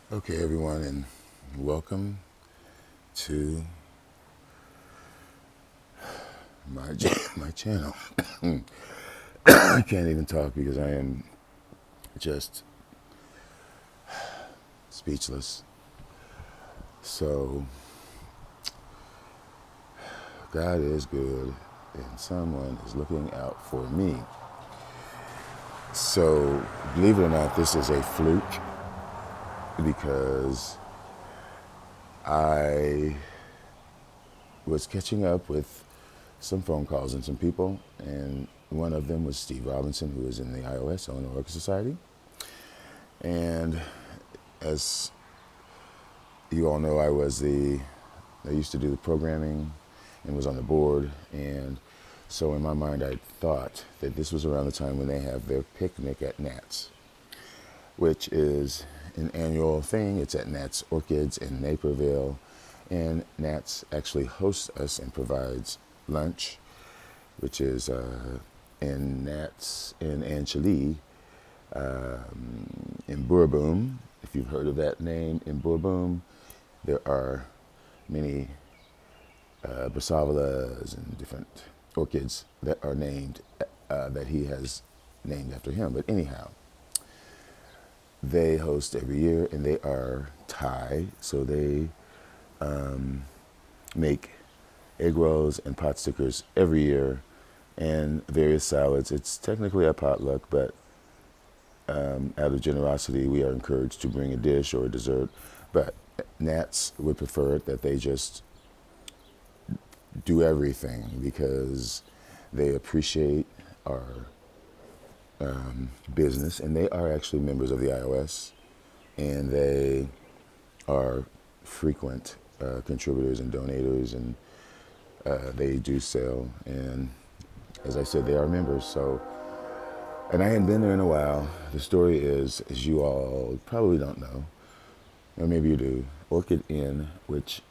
Okay, everyone, and welcome to my channel. I can't even talk because I am just speechless. So, God is good, and someone is looking out for me. So, believe it or not, this is a fluke because I was catching up with some phone calls and some people, and one of them was Steve Robinson, who is in the iOS Owner Orchid Society. And as you all know, I used to do the programming and was on the board. And so in my mind, I thought that this was around the time when they have their picnic at Natts, which is an annual thing. It's at Natts Orchids in Naperville. And Natts actually hosts us and provides lunch, which is in Natts in Anchali, in Bourboom. If you've heard of that name, in Bourboom, there are many Brassavolas and different orchids that are named, that he has named after him. But anyhow, they host every year, and they are Thai, so they make egg rolls and pot stickers every year, and various salads. It's technically a potluck, but out of generosity, we are encouraged to bring a dish or a dessert. But Nats would prefer that they just do everything because they appreciate our business, and they are actually members of the iOS, and they are frequent contributors and donators, and they do sell. And as I said, they are members. So, and I hadn't been there in a while. The story is, as you all probably don't know, or maybe you do, Orchid Inn, which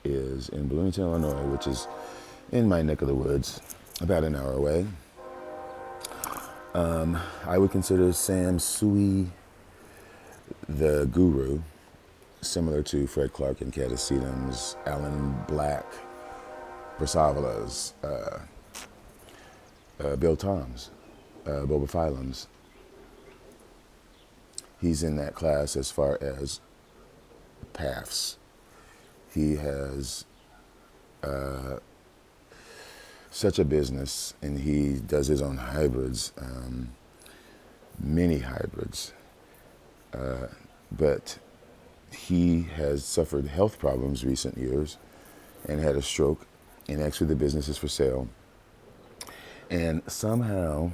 is in Bloomington, Illinois, which is in my neck of the woods, about an hour away. I would consider Sam Sui the guru, similar to Fred Clark and Catasetum's, Alan Black, Brassavolas, Bill Toms, Bobophyllums. He's in that class as far as paths. He has such a business, and he does his own hybrids, many hybrids. But he has suffered health problems recent years and had a stroke, and actually the business is for sale. And somehow,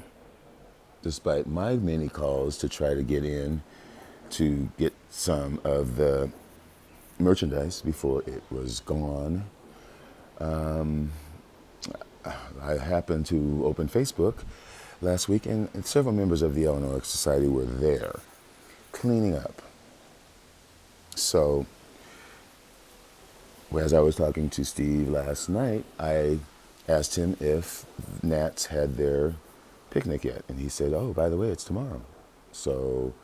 despite my many calls to try to get in to get some of the merchandise before it was gone, I happened to open Facebook last week, and several members of the Illinois Society were there cleaning up. So, as I was talking to Steve last night, I asked him if Nats had their picnic yet, and he said, "Oh, by the way, it's tomorrow." So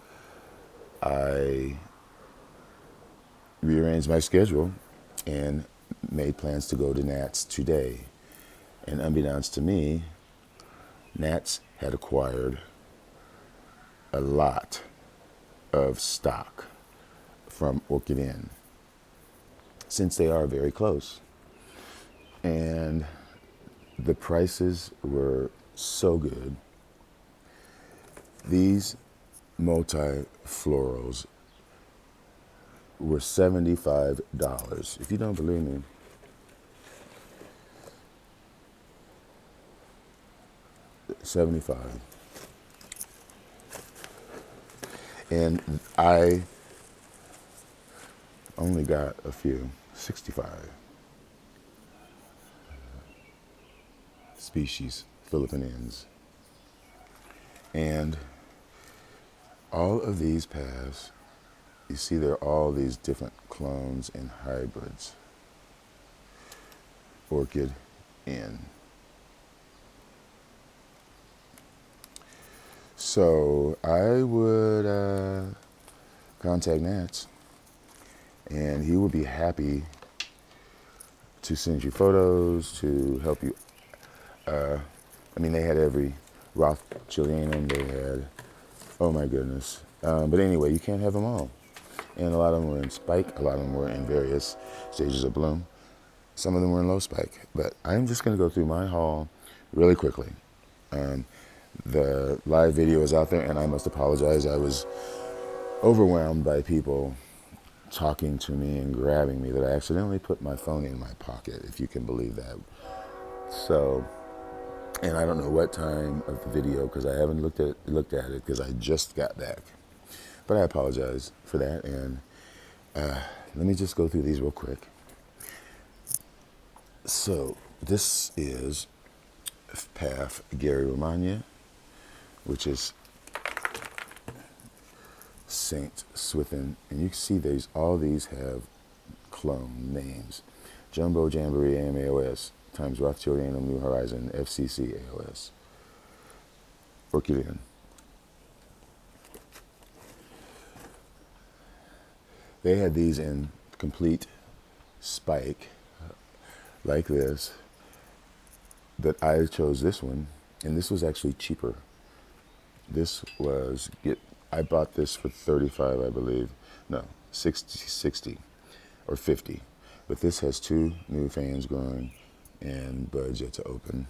I rearranged my schedule and made plans to go to Nats today. And unbeknownst to me, Nats had acquired a lot of stock from Orchid Inn, since they are very close. And the prices were so good. These multi-florals were $75. If you don't believe me, $75. And I only got a few, 65 species, Philippines. And all of these paths, you see, there are all these different clones and hybrids. Orchid Inn. So I would contact Nats And he will be happy to send you photos, to help you. I mean, they had every Rothschildianum, they had, oh my goodness. But anyway, you can't have them all. And a lot of them were in spike, a lot of them were in various stages of bloom. Some of them were in low spike. But I'm just going to go through my haul really quickly. The live video is out there, and I must apologize. I was overwhelmed by people talking to me and grabbing me that I accidentally put my phone in my pocket, if you can believe that. So, and I don't know what time of the video, because I haven't looked at it because I just got back. But I apologize for that, and let me just go through these real quick. So this is Path Gary Romagna, which is Saint Swithin, and you can see all these have clone names. Jumbo Jamboree AMAOS times Rothschildianum New Horizon FCC AOS. Orchid. They had these in complete spike, like this, but I chose this one, and this was actually cheaper. This was, I bought this for 35, I believe. No, 60 or 50. But this has 2 new fans growing and buds yet to open.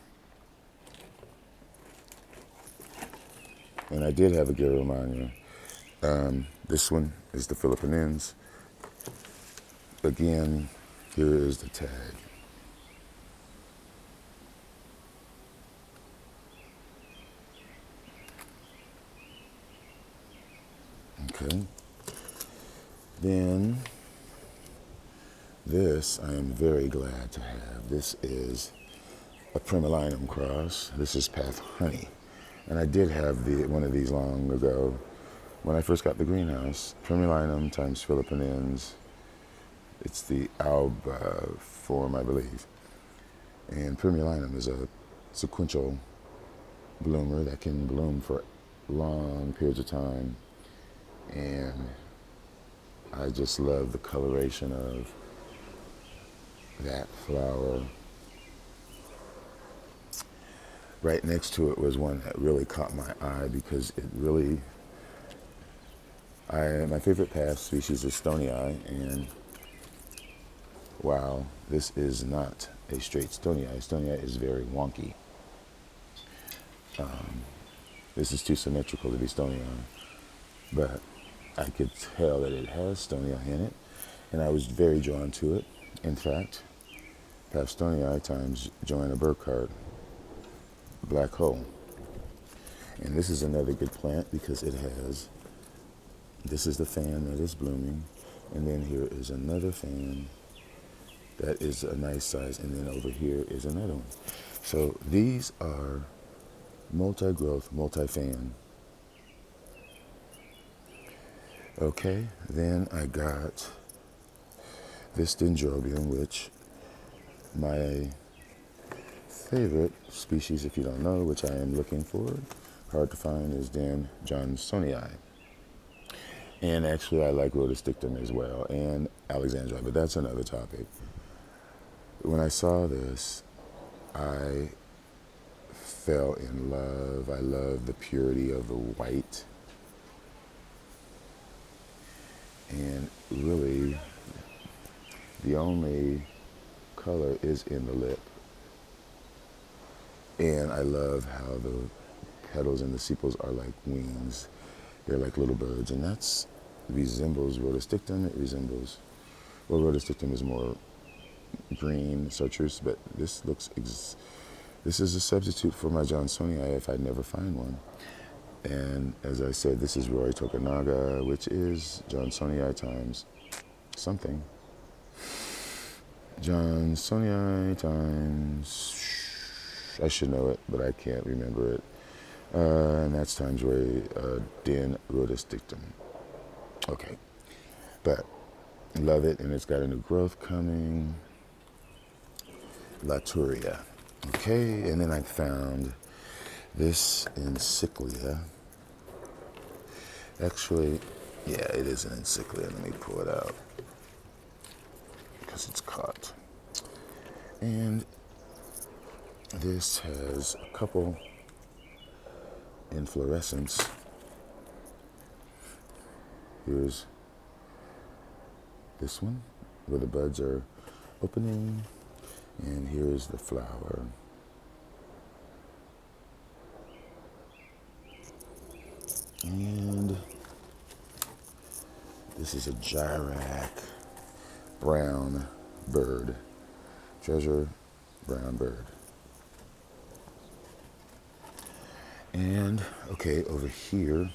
And I did have a Gary Romagna. This one is the Philippines. Again, here is the tag. Okay. Then this I am very glad to have. This is a Primulinum cross. This is Path Honey. And I did have one of these long ago when I first got the greenhouse. Primulinum times Philippines. It's the alba form, I believe. And Primulinum is a sequential bloomer that can bloom for long periods of time. And I just love the coloration of that flower. Right next to it was one that really caught my eye because it really, my favorite path species is Stonii, and wow, this is not a straight Stonii. Stonii is very wonky. This is too symmetrical to be Stonii, but I could tell that it has Stonii in it, and I was very drawn to it. In fact, Path Stonii times Joanna Burkhardt, Black Hole. And this is another good plant because it has, this is the fan that is blooming, and then here is another fan that is a nice size, and then over here is another one. So these are multi-growth, multi-fan. Okay, then I got this Dendrobium, which my favorite species, if you don't know, which I am looking for, hard to find, is Dan Johnsonii. And actually I like Rhoda Stictum as well, and Alexandria, but that's another topic. When I saw this, I fell in love. I love the purity of the white. And really, the only color is in the lip. And I love how the petals and the sepals are like wings. They're like little birds, and that resembles Rhodostictum. It resembles, well, Rhodostictum is more green, chartreuse, but this looks, this is a substitute for my Johnsonii if I never find one. And as I said, this is Roy Tokunaga, which is Johnsonii times something. Johnsonii times, I should know it, but I can't remember it. And that's times Roy Den Rhodostictum. Okay, but love it, and it's got a new growth coming. Laturia. Okay, and then I found this encyclia. Actually, yeah, it is an encyclia. Let me pull it out. because it's caught. And this has a couple inflorescence. Here's this one where the buds are opening, and here's the flower. And this is a Gyrac brown bird, treasure brown bird. And okay, over here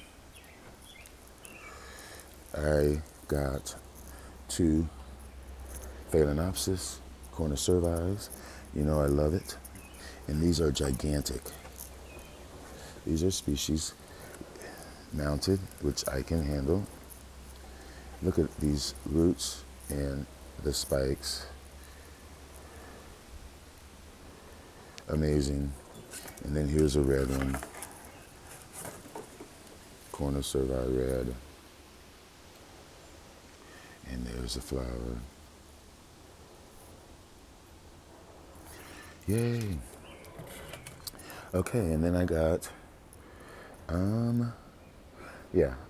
I got two Phalaenopsis cornicervis. You know I love it. And these are gigantic. These are species mounted, which I can handle. Look at these roots and the spikes. Amazing. And then here's a red one. Cornicervi red. And there's a flower. Yay. Okay, and then I got,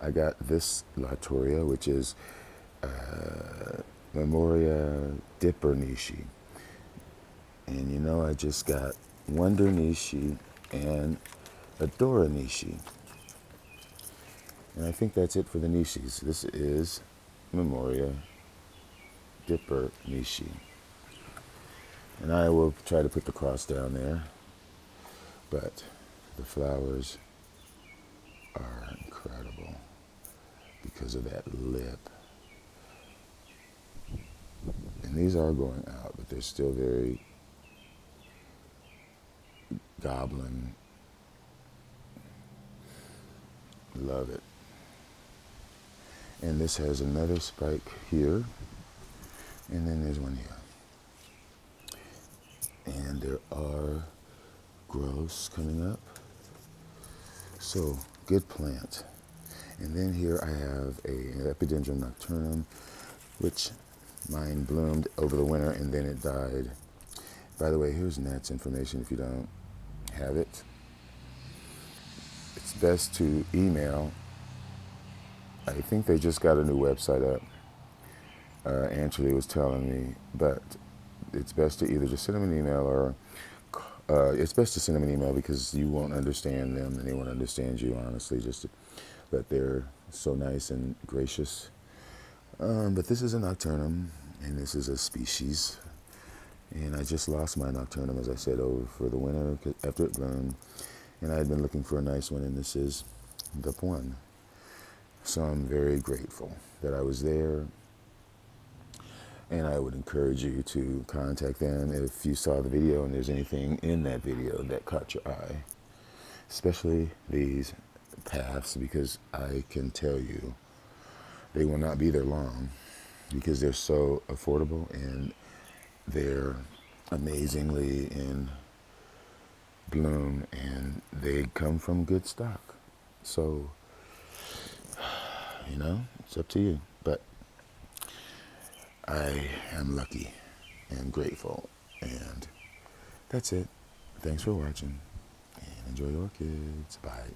I got this Latoria, which is Memoria Dippernishi. And you know, I just got Wonder Nishi and Adora Nishi. And I think that's it for the Nishis. This is Memoria Dippernishi. And I will try to put the cross down there. But the flowers are incredible because of that lip. And these are going out, but they're still very goblin. Love it. And this has another spike here, and then there's one here. And there are growths coming up. So, good plant. And then here I have an Epidendrum nocturnum, which mine bloomed over the winter and then it died. By the way, here's Natts information if you don't have it. It's best to email. I think they just got a new website up. Angela was telling me, but it's best to either just send them an email or it's best to send them an email because you won't understand them and they won't understand you, honestly, but they're so nice and gracious. But this is a nocturnum, and this is a species. And I just lost my nocturnum, as I said, over for the winter after it bloomed. And I had been looking for a nice one, and this is the one. So I'm very grateful that I was there. And I would encourage you to contact them if you saw the video and there's anything in that video that caught your eye. Especially these paths, because I can tell you they will not be there long because they're so affordable and they're amazingly in bloom and they come from good stock. So, you know, it's up to you. But I am lucky and grateful. And that's it. Thanks for watching and enjoy your orchids. Bye.